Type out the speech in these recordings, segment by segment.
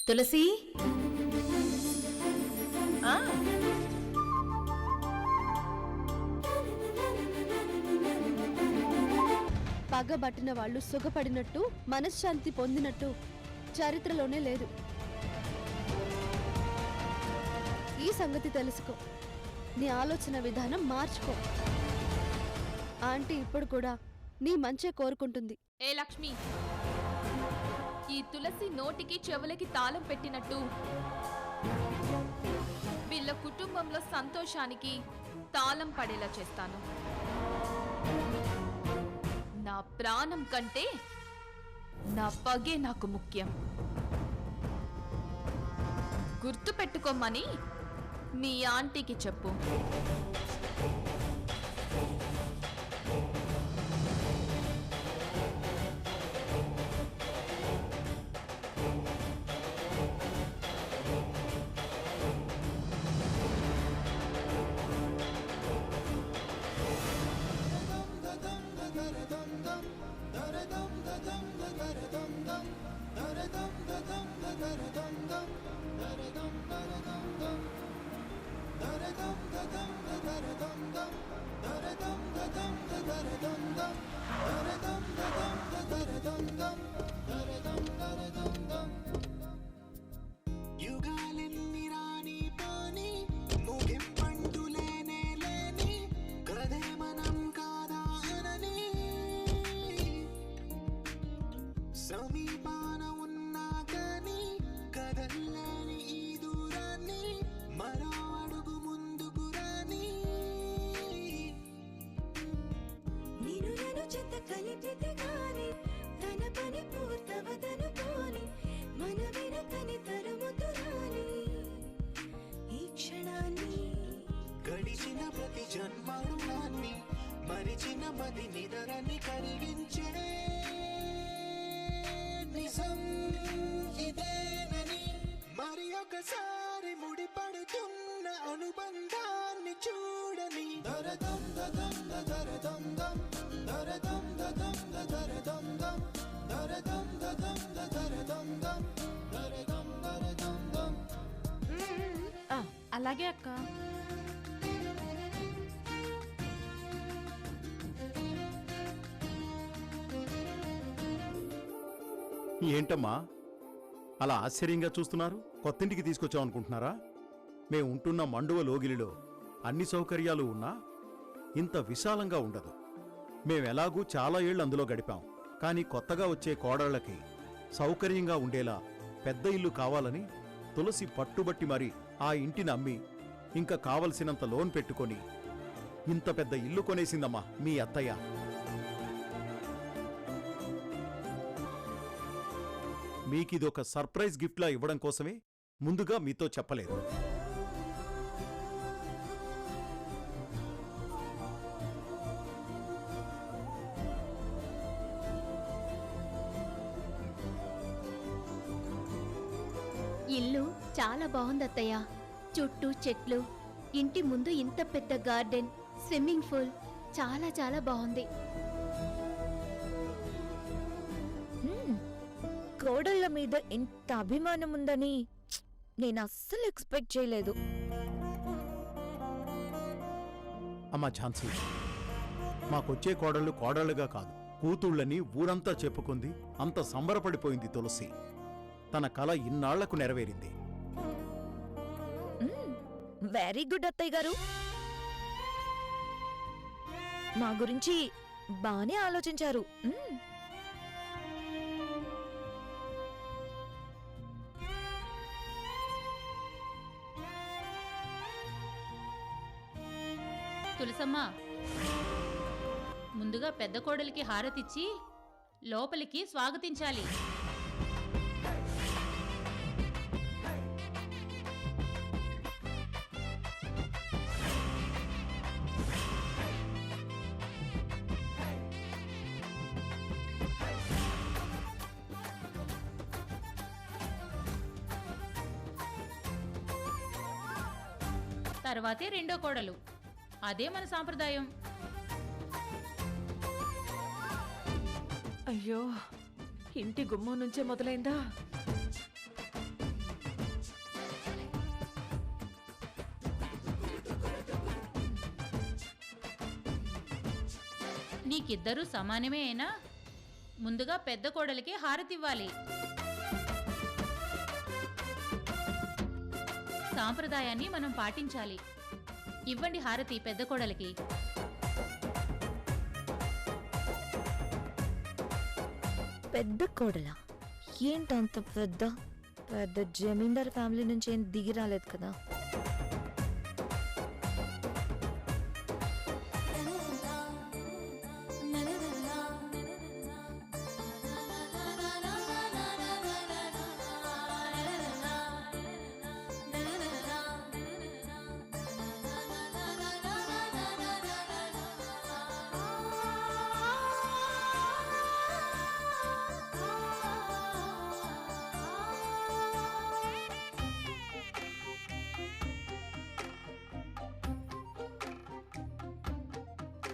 తులసి పగబట్టిన వాళ్ళు సుఖపడినట్టు మనశ్శాంతి పొందినట్టు చరిత్రలోనే లేదు. ఈ సంగతి తెలుసుకో. నీ ఆలోచన విధానం మార్చుకో. ఆంటీ ఇప్పుడు కూడా నీ మంచే కోరుకుంటుంది. ఏ లక్ష్మి, ఈ తులసి నోటికి చెవులకి తాళం పెట్టినట్టు వీళ్ళ కుటుంబంలో సంతోషానికి తాళం పడేలా చేస్తాను. నా ప్రాణం కంటే నా పగే నాకు ముఖ్యం. గుర్తు పెట్టుకోమని మీ ఆంటీకి చెప్పు. యుగాలెన్ని రాని పోని ముగింపంటూ లేనే లేని కదే మనం కాదా అనని సమీపాన ఉన్నా కానీ కదల్లేని ఈ దూరాన్ని మరో అడుగు ముందుకు రాని నిన్ను నన్ను చెత్త కలిపితే గాని తన పని పూర్తవదనుకోని మన వెనకని తరుముతురాని ఈ క్షణాన్ని గడిచిన ప్రతి జన్మరుణాన్ని మరిచిన మది నిదరని కలిగించే నిజం ఇదేనని మరి ఒకసారి ముడిపడుతున్న అనుబంధాన్ని చూడని దరదం దదం దరదం దం దరదం దదం దరదం దం దరదం దదం దరదం దం దరదం దరదం దం. అలాగే అక్క. ఏంటమ్మా అలా ఆశ్చర్యంగా చూస్తున్నారు? కొత్తింటికి తీసుకొచ్చాం అనుకుంటున్నారా? మేం ఉంటున్న మండువ లోగిలిలో అన్ని సౌకర్యాలు ఉన్నా ఇంత విశాలంగా ఉండదు. మేమెలాగూ చాలా ఏళ్ళు అందులో గడిపాం. కానీ కొత్తగా వచ్చే కోడళ్లకి సౌకర్యంగా ఉండేలా పెద్ద ఇల్లు కావాలని తులసి పట్టుబట్టి మరి ఆ ఇంటిని అమ్మి ఇంకా కావలసినంత లోన్ పెట్టుకొని ఇంత పెద్ద ఇల్లు కొనేసిందమ్మా మీ అత్తయ్య. మీకిదొక సర్ప్రైజ్ గిఫ్ట్లా ఇవ్వడం కోసమే ముందుగా మీతో చెప్పలేదు. ఇల్లు చాలా బాగుంది అత్తయ్య. చుట్టూ చెట్లు, ఇంటి ముందు ఇంత పెద్ద గార్డెన్, స్విమ్మింగ్ పూల్, చాలా చాలా బాగుంది. కోడళ్ళ మీద ఇంత అభిమానం ఉందని నేను అస్సలు ఎక్స్పెక్ట్ చేయలేదు. అమ్మా ఝాన్సీ, మాకొచ్చే కోడళ్ళు కోడళ్ళుగా కాదు, కూతుళ్ళని ఊరంతా చెప్పుకుంది. అంత సంబరపడిపోయింది తులసి. తన కల ఇన్నాళ్లకు నెరవేరింది. వెరీ గుడ్ అత్తయ్య గారు. మా గురించి బానే ఆలోచించారు. తులసమ్మ, ముందుగా పెద్ద కోడలికి హారతిచ్చి లోపలికి స్వాగతించాలి. తర్వాతే రెండో కోడలు. అదే మన సాంప్రదాయం. అయ్యో, ఇంటి గుమ్మం నుంచే మొదలైందా? నీకిద్దరూ సమానమే అయినా ముందుగా పెద్ద కోడలికి హారతివ్వాలి. సాంప్రదాయాన్ని మనం పాటించాలి. ఇవ్వండి హారతి పెద్ద కోడలికి. పెద్ద కోడలా? ఏంటంత పెద్ద పెద్ద జమీందార్ ఫ్యామిలీ నుంచి ఏం దిగి రాలేదు కదా.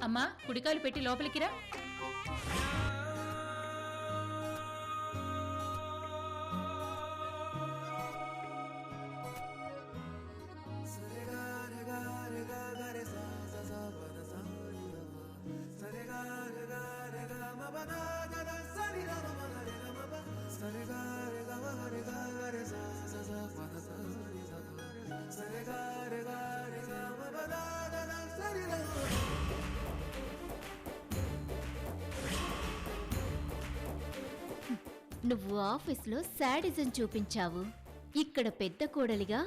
అమ్మా కుడికాలు పెట్టి లోపలికి రా. నువ్వు ఆఫీస్లో శాడిజం చూపించావు. ఇక్కడ పెద్ద కోడలిగా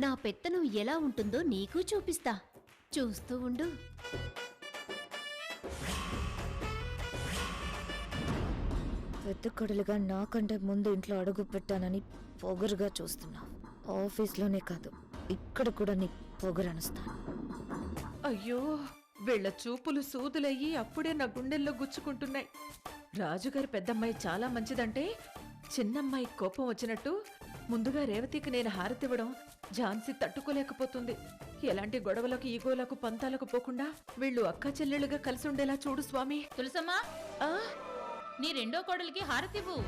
నా పెత్తనం ఎలా ఉంటుందో నీకు చూపిస్తా. చూస్తూ ఉండు. పెద్ద కొడలుగా నాకంటే ముందు ఇంట్లో అడుగు పెట్టానని పొగరుగా చూస్తున్నా. ఆఫీస్లోనే కాదు, ఇక్కడ కూడా నీ పొగరనుస్తాను. అయ్యో, వీళ్ళ చూపులు సూదులయ్యి అప్పుడే నా గుండెల్లో గుచ్చుకుంటున్నాయి. రాజుగారి పెద్దమ్మాయి చాలా మంచిదంటే చిన్నమ్మాయి కోపం వచ్చినట్టు ముందుగా రేవతికి నేను హారతివ్వడం ఝాన్సీ తట్టుకోలేకపోతుంది. ఎలాంటి గొడవలకు ఈగోలకు పంతాలకు పోకుండా వీళ్ళు అక్కా చెల్లెళ్ళుగా కలిసి ఉండేలా చూడు స్వామి. తులసమ్మా, ఆ నీ రెండో కోడలికి హారతివ్వు.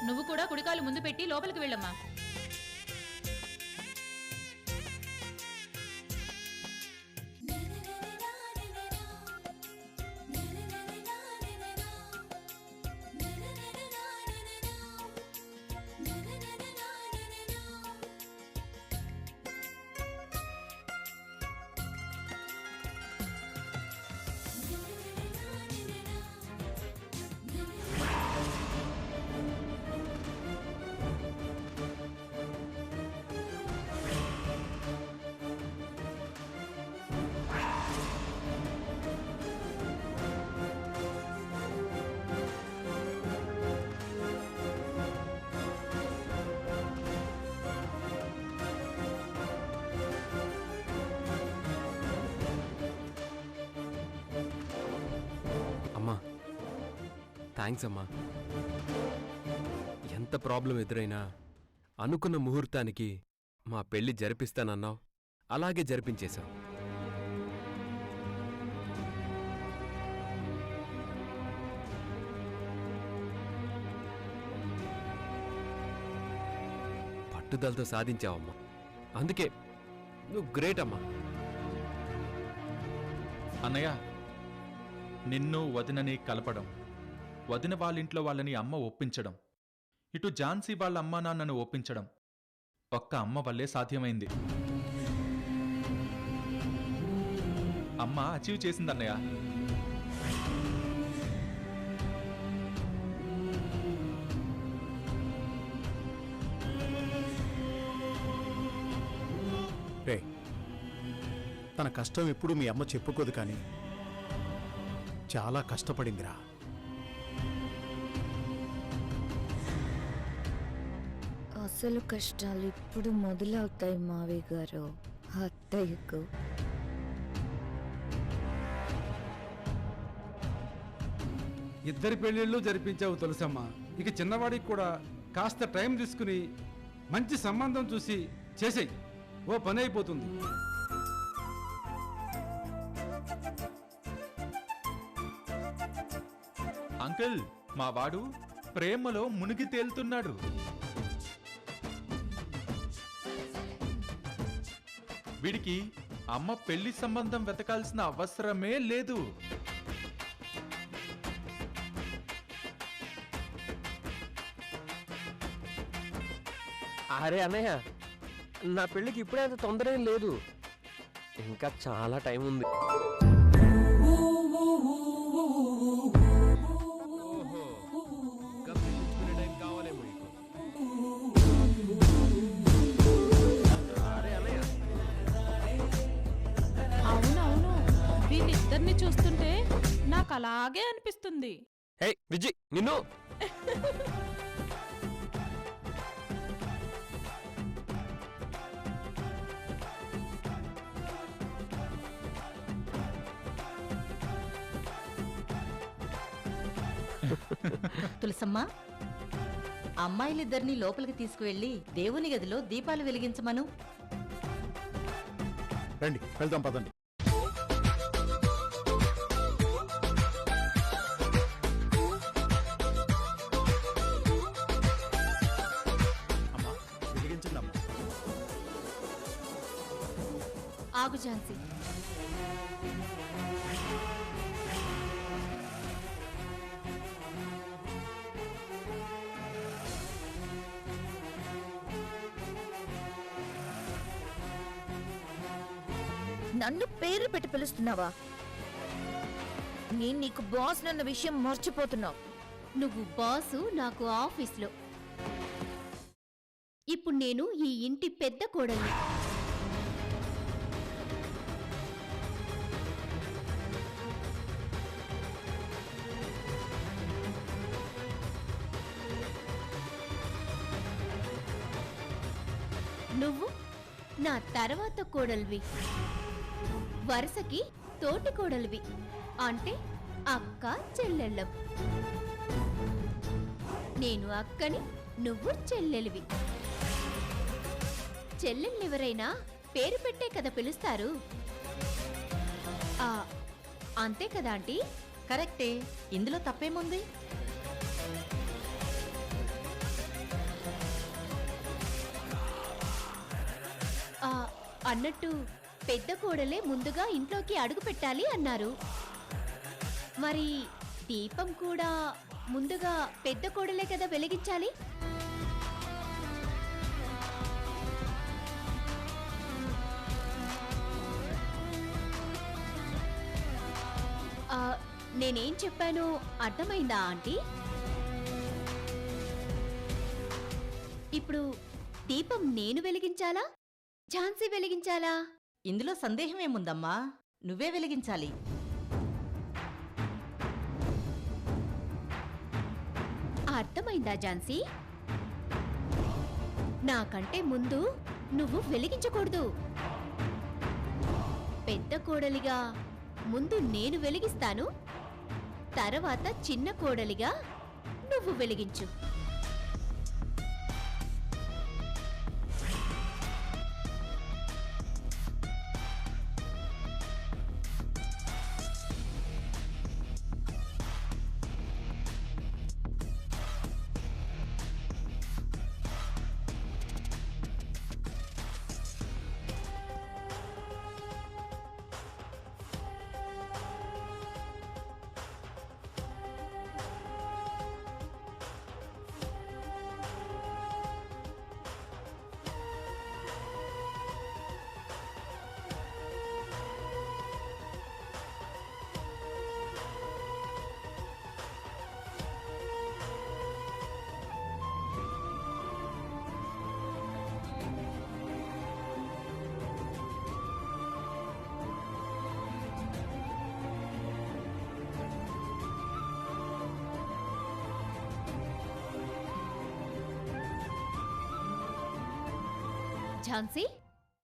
నువ్వు కూడా కుడికాలు ముందు పెట్టి లోపలికి వెళ్ళమ్మా. థ్యాంక్స్ అమ్మా. ఎంత ప్రాబ్లం ఎదురైనా అనుకున్న ముహూర్తానికి మా పెళ్లి జరిపిస్తానన్నావు, అలాగే జరిపించేశావు. పట్టుదలతో సాధించావమ్మా. అందుకే నువ్వు గ్రేట్ అమ్మా. అన్నయ్య, నిన్ను వదినని కలపడం, వదిన వాళ్ళింట్లో వాళ్ళని అమ్మ ఒప్పించడం, ఇటు ఝాన్సీ వాళ్ళ అమ్మా నాన్నను ఒప్పించడం ఒక్క అమ్మ వల్లే సాధ్యమైంది. అమ్మ అచీవ్ చేసిందన్నయ్య. తన కష్టం ఎప్పుడు మీ అమ్మ చెప్పుకోదు, కానీ చాలా కష్టపడిందిరా. అసలు కష్టాలు ఇప్పుడు మొదలవుతాయి మావి గారు. అత్తయ్యకు ఇద్దరి పెళ్ళిళ్ళు జరిపించావు తులసమ్మ. ఇక చిన్నవాడికి కూడా కాస్త టైం తీసుకుని మంచి సంబంధం చూసి చేసేయి. ఓ పని అయిపోతుంది. అంకుల్, మా వాడు ప్రేమలో మునిగి తేలుతున్నాడు. వీడికి అమ్మ పెళ్లి సంబంధం వెతకాల్సిన అవసరమే లేదు. అరే అన్నయ్య, నా పెళ్ళికి ఇప్పుడే అంత తొందర ఏం లేదు. ఇంకా చాలా టైం ఉంది. అవునవును, వీళ్ళిద్దరిని చూస్తుంటే నాకు అలాగే అనిపిస్తుంది. హే విజయ్, నిన్ను తులసమ్మ, అమ్మాయిలిద్దరినీ లోపలికి తీసుకువెళ్ళి దేవుని గదిలో దీపాలు వెలిగించమను. రండి వెళ్దాం, పదండి. అమ్మా, వెలిగించండి అమ్మా. ఆగు ఝాన్సీ. నన్ను పేరు పెట్టి పిలుస్తున్నావా? నేను నీకు బాస్ నన్న విషయం మర్చిపోతున్నావు. నువ్వు బాసు నాకు ఆఫీస్లో. ఇప్పుడు నేను ఈ ఇంటి పెద్ద కోడల్ని. నువ్వు నా తర్వాత కోడల్వి. వరుసకి తోటి కోడలివి, అంటే అక్క చెల్లెళ్ళం. నేను అక్కని, నువ్వు చెల్లెలివి. చెల్లెళ్ళెవరైనా పేరు పెట్టే కదా పిలుస్తారు. అంతే కదా ఆంటీ? కరెక్టే, ఇందులో తప్పేముంది? అన్నట్టు పెద్ద కోడలే ముందుగా ఇంట్లోకి అడుగు పెట్టాలి అన్నారు. మరి దీపం కూడా ముందుగా పెద్ద కోడలే కదా వెలిగించాలి. నేనేం చెప్పానో అర్థమైందా ఆంటీ? ఇప్పుడు దీపం నేను వెలిగించాలా, ఝాన్సీ వెలిగించాలా? ఇందులో సందేహమేముందమ్మా, నువ్వే వెలిగించాలి. అర్థమైందా ఝాన్సీ? నాకంటే ముందు నువ్వు వెలిగించకూడదు. పెద్ద కోడలిగా ముందు నేను వెలిగిస్తాను, తర్వాత చిన్న కోడలిగా నువ్వు వెలిగించు. ఝాన్సీ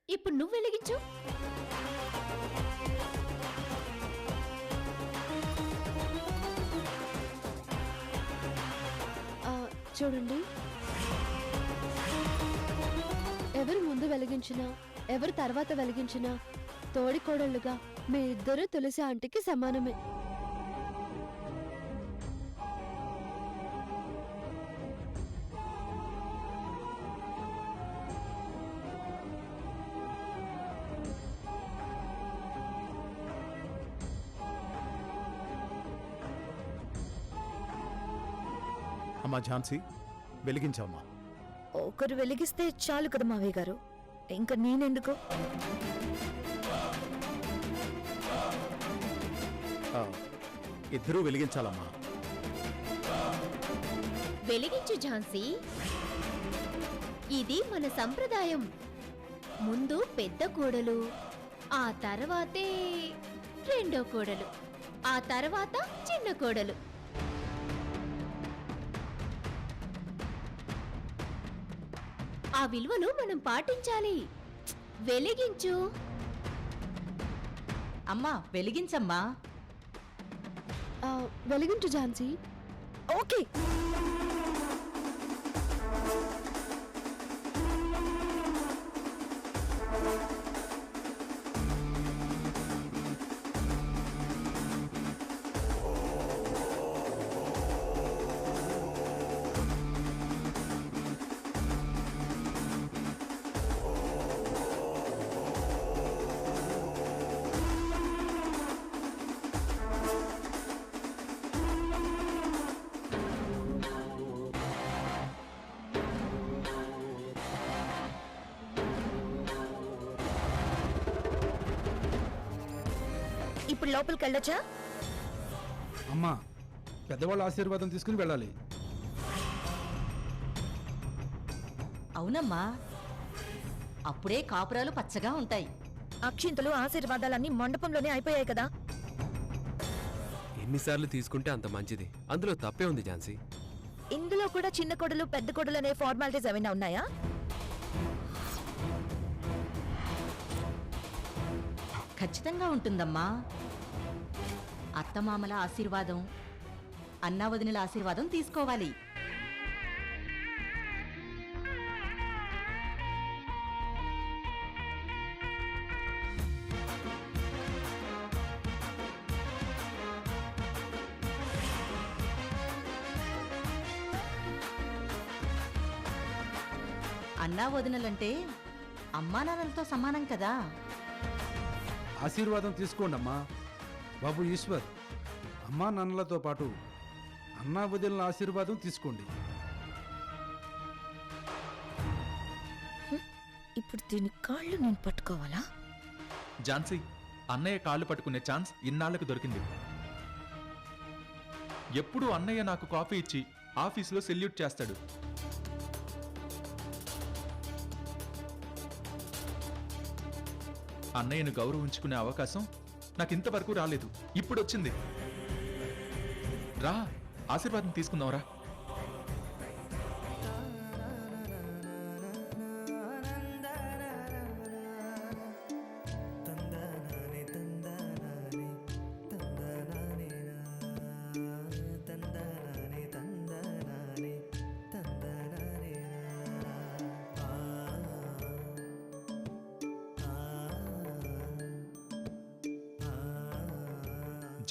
ఇప్పుడు నువ్వు వెలిగించు. చూడండి, ఎవరు ముందు వెలిగించినా ఎవరు తర్వాత వెలిగించినా తోడికోడళ్ళుగా మీ ఇద్దరు తులసి ఆంటీకి సమానమే. అమ్మా ఝాన్సీ, వెలిగించమ్మా. ఒకరు వెలిగిస్తే చాలు కదా మావయ్య గారు, ఇంకా నేనెందుకు? ఇద్దరూ వెలిగించాలమ్మా. వెలిగించు ఝాన్సీ, ఇది మన సంప్రదాయం. ముందు పెద్ద కోడలు, ఆ తర్వాతే రెండో కోడలు, ఆ తర్వాత చిన్న కోడలు. ఆ విలువలు మనం పాటించాలి. వెలిగించు. అమ్మా వెలిగించమ్మా. వెలిగించు ఝాన్సీ. ఓకే. ఇప్పుడు లోపలికి వెళ్ళొచ్చా? అమ్మా, పెద్దవాళ్ళ ఆశీర్వాదం తీసుకుని వెళ్ళాలి. అవునమ్మా, అప్పుడే కాపురాలు పచ్చగా ఉంటాయి. అక్షింతలు ఆశీర్వాదాలన్నీ మండపంలోనే అయిపోయాయి కదా. ఎన్నిసార్లు తీసుకుంటే అంత మంచిది. అందులో తప్పే ఉంది ఝాన్సీ. ఇందులో కూడా చిన్న కొడలు పెద్ద కొడలు అనే ఫార్మాలిటీస్ ఏమైనా ఉన్నాయా? ఖచ్చితంగా ఉంటుందమ్మా. అత్తమామల ఆశీర్వాదం, అన్నావదినల ఆశీర్వాదం తీసుకోవాలి. అన్నావదినలంటే అమ్మా నాన్నలతో సమానం కదా. ఆశీర్వాదం తీసుకోండి అమ్మా. బాబు ఈశ్వర్, అమ్మా నాన్నలతో పాటు అన్నా వదిలిన ఆశీర్వాదం తీసుకోండి. ఇప్పుడు దీని కాళ్ళు నేను పట్టుకోవాలా? ఝాన్సీ, అన్నయ్య కాళ్ళు పట్టుకునే ఛాన్స్ ఇన్నాళ్లకు దొరికింది. ఎప్పుడూ అన్నయ్య నాకు కాఫీ ఇచ్చి ఆఫీసులో సెల్యూట్ చేస్తాడు. అన్నయ్యను గౌరవించుకునే అవకాశం నాకు ఇంతవరకు రాలేదు. ఇప్పుడు వచ్చింది. రా, ఆశీర్వాదం తీసుకుందాంరా.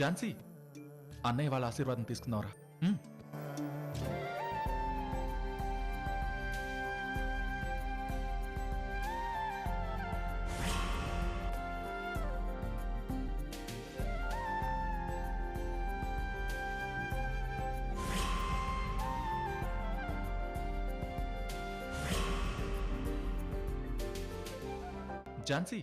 ఝాన్సీ, అన్నయ్య వాళ్ళ ఆశీర్వాదం తీసుకుందాంరా. ఝాన్సీ,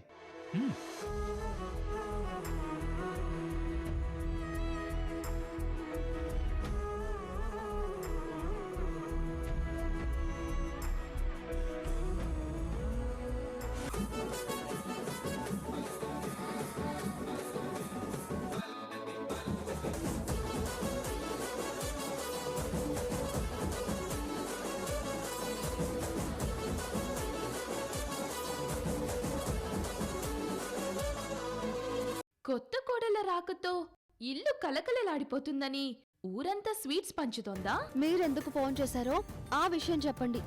రాకతో ఇల్లు కలకలలాడిపోతుందని ఊరంతా స్వీట్స్ పంచుతోందా? మీరెందుకు ఫోన్ చేశారో ఆ విషయం చెప్పండి.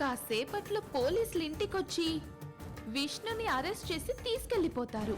కాసేపట్లో పోలీసులు ఇంటికొచ్చి విష్ణుని అరెస్ట్ చేసి తీసుకెళ్లిపోతారు.